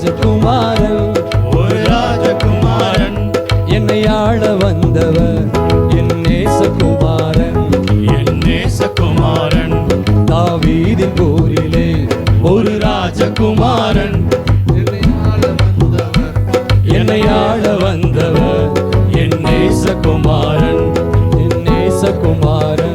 ராஜகுமாரன், ஒரு ராஜகுமாரன், என்னை ஆள வந்தவர் என் நேசகுமாரன், என் நேசகுமாரன், தாவீதின் போரிலே ஒரு ராஜகுமாரன், என்னை ஆள வந்தவர் என் நேசகுமாரன், என் நேசகுமாரன்.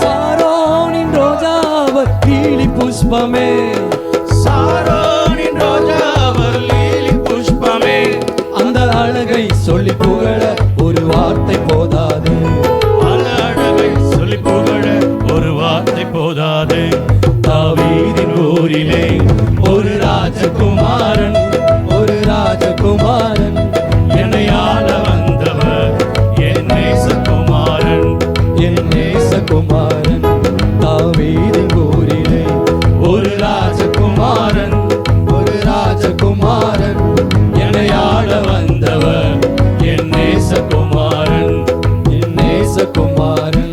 சாரோனின் ரோஜாவர் லீலி புஷ்பமே, சாரோனின் ரோஜாவர் லீலி புஷ்பமே, அந்த அழகை சொல்லி புகழ ஒரு வார்த்தை போதாது, அந்த அழகை சொல்லி புகழ ஒரு வார்த்தை போதாது. தாவீதின் ஊரிலே ஒரு ராஜகுமாரன், ஒரு ராஜகுமாரன், என்னை ஆள வந்தவர் என் நேசகுமாரன், என் நேசகுமாரன், தாவீதின் ஊரிலே ஒரு ராஜகுமாரன், ஒரு ராஜகுமாரன், என்னை ஆள வந்தவர் என் நேசகுமாரன், என் நேசகுமாரன்.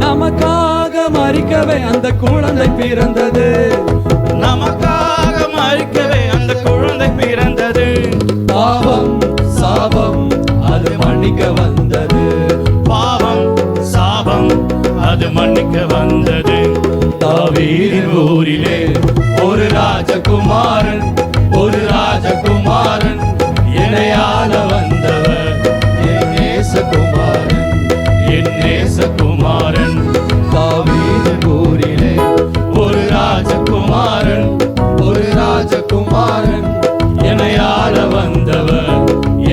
நமக்காக மரிக்கவே அந்த குழந்தை பிறந்தது, நமக்காக மரிக்கவே அந்த குழந்தை பிறந்தது. பாவம் சாபம் அது மன்னிக்க வந்தது, பாவம் சாபம் அது மன்னிக்க வந்தது. தாவீதின் ஊரிலே ஒரு ராஜகுமாரன், ஒரு ராஜகுமாரன், என்னை ஆள வந்தவர் என் நேசகுமாரன், என் நேசகுமாரன். தாவீதின் ஊரிலே ஒரு ராஜகுமாரன், ஒரு ராஜகுமாரன், என்னை ஆள வந்தவர்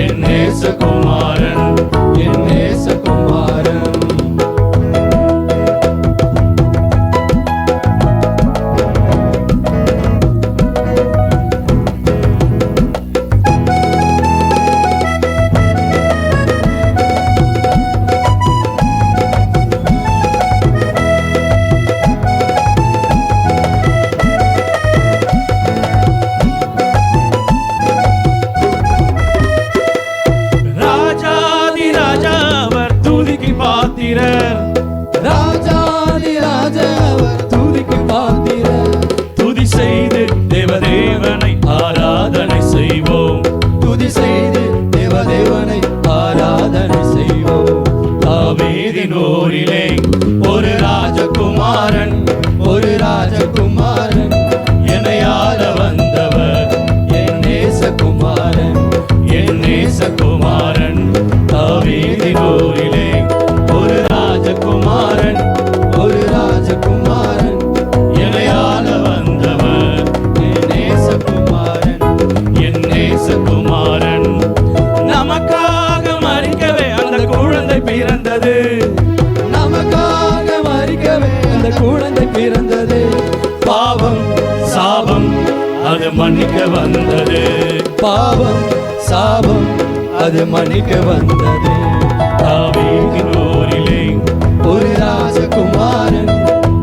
என் நேசகுமாரன், என் நேசகுமாரன். ராஜாதி ராஜாவர் துதிக்கு பாத்திரர், ராஜாதி ராஜாவர் துதிக்கு பாத்திரர், துதி செய்து தேவதேவனை ஆராதனை செய்வோம், துதி செய்து தேவதேவனை ஆராதனை செய்வோம். தாவீதின் ஊரிலே ஒரு ராஜகுமாரன், ஒரு ராஜகுமாரன், என்னை ஆள வந்தவர் என் நேசகுமாரன், என் நேசகுமாரன். தாவீதின் ஊரிலே ஒரு ராஜகுமாரன், ஒரு ராஜகுமாரன், என்னை ஆள வந்தவர் என் நேசகுமாரன், என் நேசகுமாரன். நமக்காக மரிக்கவே அந்த குழந்தை பிறந்தது, நமக்காக மரிக்கவே அந்த குழந்தை பிறந்தது, பாவம் சாபம் அது மன்னிக்க வந்தது, பாவம் சாபம் அது மன்னிக்க வந்தது. தாவீதின் ஊரிலே ஒரு ராஜகுமாரன்,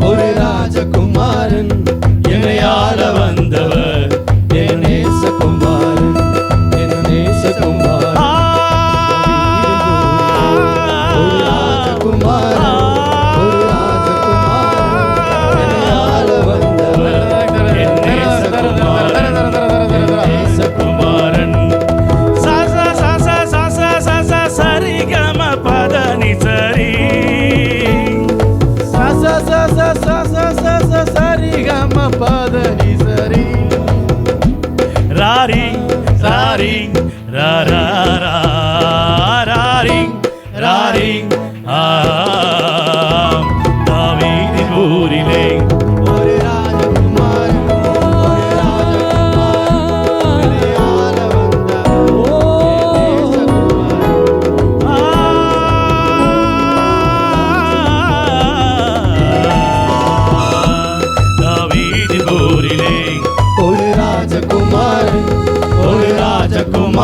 ஒரு ராஜகுமாரன், என்னை ஆள வந்தவர் என் நேசகுமாரன், என் நேசகுமாரன், ஒரு ராஜகுமாரன், ஒரு ராஜகுமாரன், என்னை ஆள வந்தவர் என் நேசகுமாரன், என் நேசகுமாரன். சா சா சா சா சா சா சா சா சரி கம பத நி சரி, சா சா சா சா சா சா சா சா சரி கம பத நி சரி, ராரி ராரி ரா ரா ரா ராரி ராரி ஆ. தாவீதின் ஊரிலே ஒரு ராஜகுமாரன், ஒரு ராஜகுமாரன், என்னை ஆள வந்தவர் என் நேசகுமாரன்.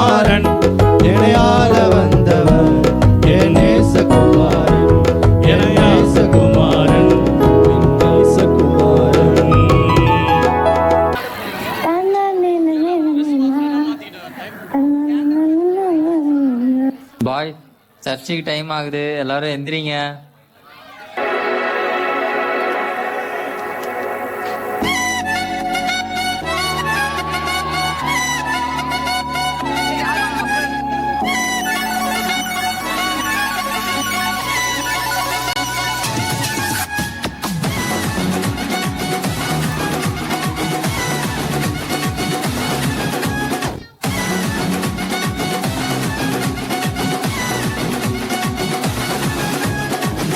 நேசகுமாரன் இணையால வந்தவர் என் நேசகுமாரன் என் நேசகுமாரன் என் நேசகுமாரன். பாய் சர்ச்சுக்கு டைம் ஆகுது, எல்லாரும் எந்திரிங்க.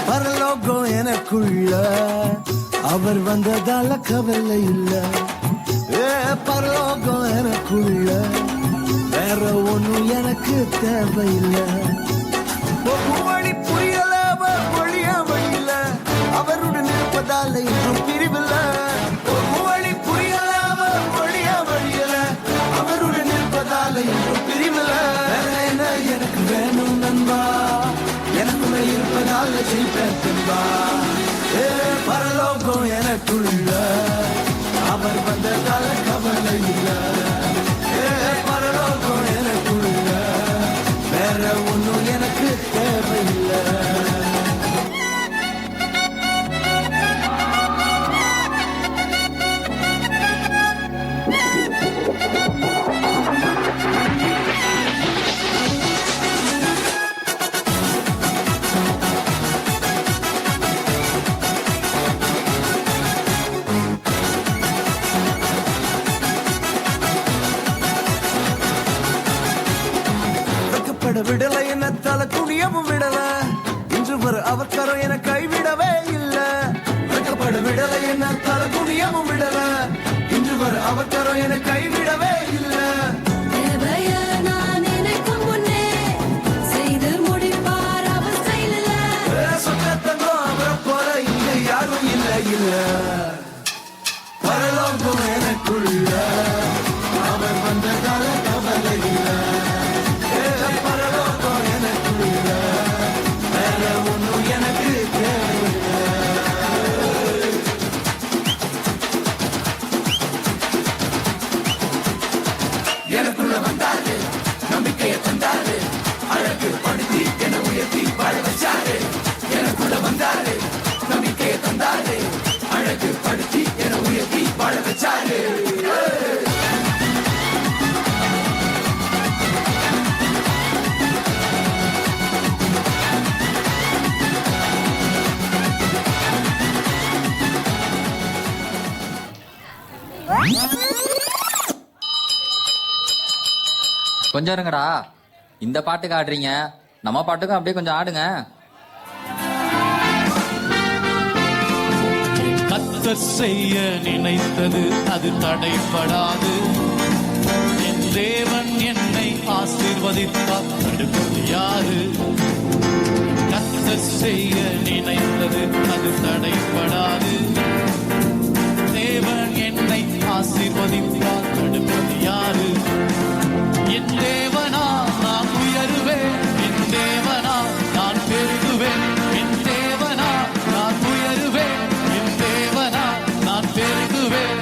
பரலோகம் எனக்குள்ள அவர் வந்ததால கவலை இல்ல. பரலோகம் எனக்குள்ள வேற ஒண்ணும் எனக்கு தேவையில்லை. வழி புரியல அவர் வழியா வழியில அவருடன் இருப்பதால இன்னும் பிரிவில்ல. வழி புரியல அவர் வழியா வழியில அவருடன் இருப்பதால இன்னும் பிரிவில்ல. என்ன எனக்கு வேணும் நண்பா, எனக்குள்ள இருப்பதால ஜெயிப்பேன் நண்பா. பரலோகம் எனக்குள்ள அவர் வந்ததால கவலை இல்ல. பரலோகம் எனக்குள்ள வேற ஒண்ணும் எனக்கு தேவையில்லை. விடல என்ன தல குனியவும் விடல, இன்று வர அவசரம் என கைவிடவே இல்ல. வெட்கப்பட விடல என்ன தல குனியவும் விடல, இன்று வர அவசரம் என கைவிடவே இல்ல. சொந்தத்தங்கோ அவரை போல இங்க யாரும் இல்ல இல்ல. பரலோகம் எனக்குள்ள அவர் வந்ததால கவலை இல்ல. கொஞ்சம் இருங்கடா, இந்த பாட்டுக்கு ஆடுறீங்க, நம்ம பாட்டுக்கும் அப்படியே கொஞ்சம் ஆடுங்க. கர்த்தர் செய்ய நினைத்தது அது தடைப்படாது. என் தேவன் என்னை ஆசீர்வதித்தார், தடுப்பது யாரு? கர்த்தர் செய்ய நினைத்தது அது தடைப்படாது. தேவன் என்னை ஆசீர்வதித்தார், தடுப்பது யாரு? என் தேவனா நான் உயருவேன், என் தேவனா நான் பெருகுவேன், என் தேவனா நான் உயருவேன், என் தேவனா நான் பெருகுவேன்.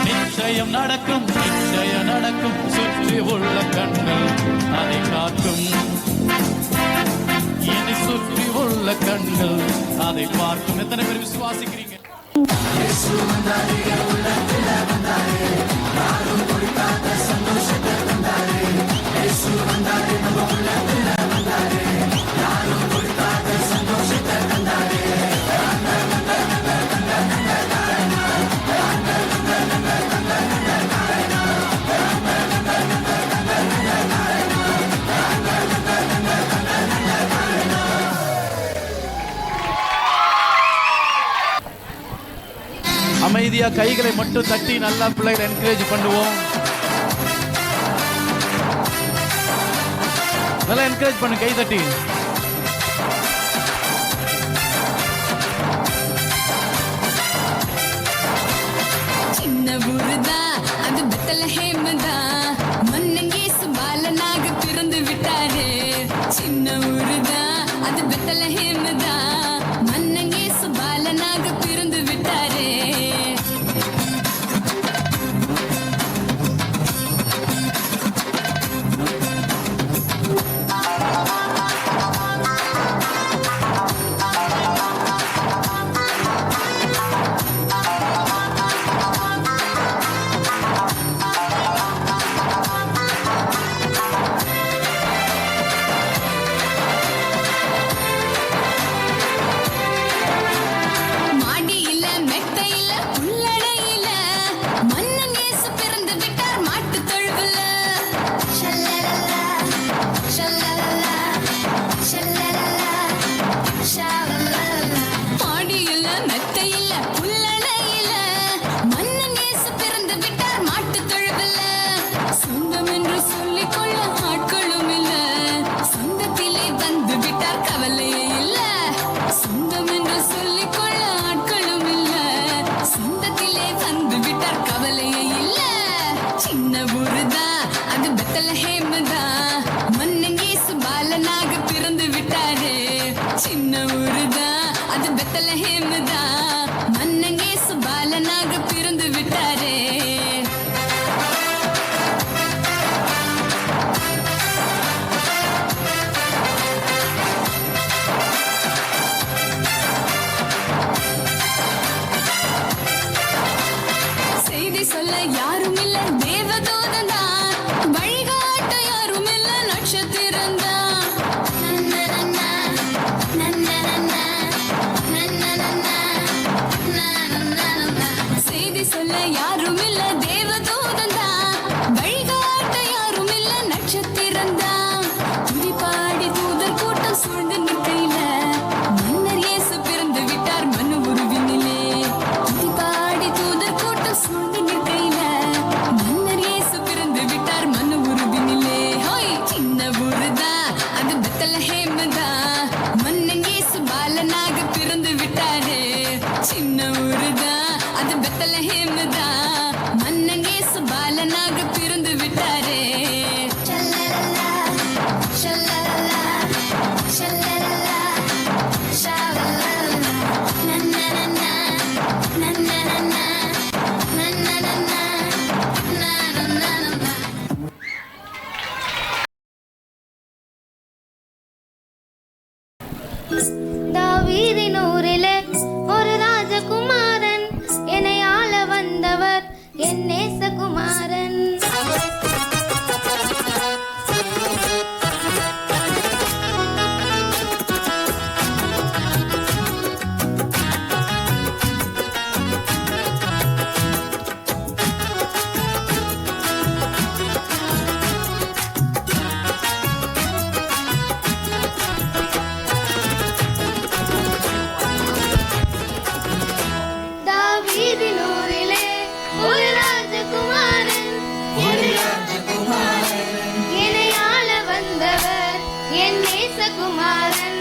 நிச்சயம் நடக்கும், நிச்சயம் நடக்கும், சுற்றி உள்ள கண்கள் அதை காக்கும். என்னை சுற்றி உள்ள கண்கள் அதை பார்க்கும். எத்தனை பேர் விசுவாசிக்கிறீங்க? அமைதியா கைகளை மட்டும் தட்டி நல்லா பிள்ளைகளை என்கரேஜ் பண்ணுவோம். நல்லா என்கரேஜ் பண்ணு, கை தட்டி. சின்ன ஊருதா அது பெத்தலஹேம் தான், மன்னங்கே சுபாலனாக சின்ன ஊருதான் அது பெத்தலஹேம் தான் மன்னங்கே சுபாலனாக பிறந்து விட்டாரே மாடியில மெத்தையில புல்லடையில மன்னன் இயேசு பிறந்து விட்டார் மாட்டு தொழுவுல ஷல்லலலா ஷல்லலலா ஷல்லலலா ஷல்லலலா மாடியில மெத்தையில புல்லடையில மன்னன் இயேசு பிறந்து விட்டார் மாட்டு தொழுவுல சொந்தம் என்று சொல்லிக்கொள்ள ஆட்களும் இல்ல சொந்தத்திலே வந்து விட்டார் கவலையே இல்ல சொந்தம் என்று சொல்லிக்கொள்ள ஆட்களும் இல்ல சொந்தத்திலே வந்து விட்டார் கவலையே இல்ல சின்ன ஊருதான் அது பெத்தலஹேம் தான் மன்னன் இயேசு பாலனாக பிறந்து விட்டாரே சின்ன ஊருதான் அது பெத்தலஹேம் தான் மன்னன் இயேசு பாலனாக பிறந்து விட்டாரே செய்தி சொல்ல யாரும் இல்ல தேவதூதன் தான் வழிகாட்ட யாரும் இல்ல நட்சத்திரம் தான் செய்தி சொல்ல யாரும் இல்ல தேவதூதன் தான் வழிகாட்ட யாரும் இல்ல நட்சத்திரம் தான் துதி பாடி தூதர் கூட்டம் சூழ்ந்து நிற்கையில மன்னர் இயேசு பிறந்து விட்டார் மனு உருவினிலே துதி பாடி தூதர் கூட்டம் சூழ்ந்து நிற்கையில மன்னர் இயேசு பிறந்து விட்டார் மனு உருவினிலே ஹோய் சின்ன ஊருதான் அது பெத்தலஹேம் தான் மன்னன் இயேசு பாலனாக பிறந்து விட்டாரே சின்ன ஊருதான் அது பெத்தலஹேம் தான் மன்னன் இயேசு பாலனாக பிறந்து விட்டாரே ஷல்லலலா ஷல்லலலா ஷல்லலலா ஷல்லலலா நன்னனன்னா நன்னனன்னா நன்னனன்னா நன்னனன்னா தாவீதின் ஊரிலே ஒரு ராஜகுமாரன் என்னை ஆள வந்தவர் என் நேசகுமாரன் தாவீதின் ஊரிலே ஒரு ராஜகுமாரன் என்னை ஆள வந்தவர் என் நேசகுமாரன்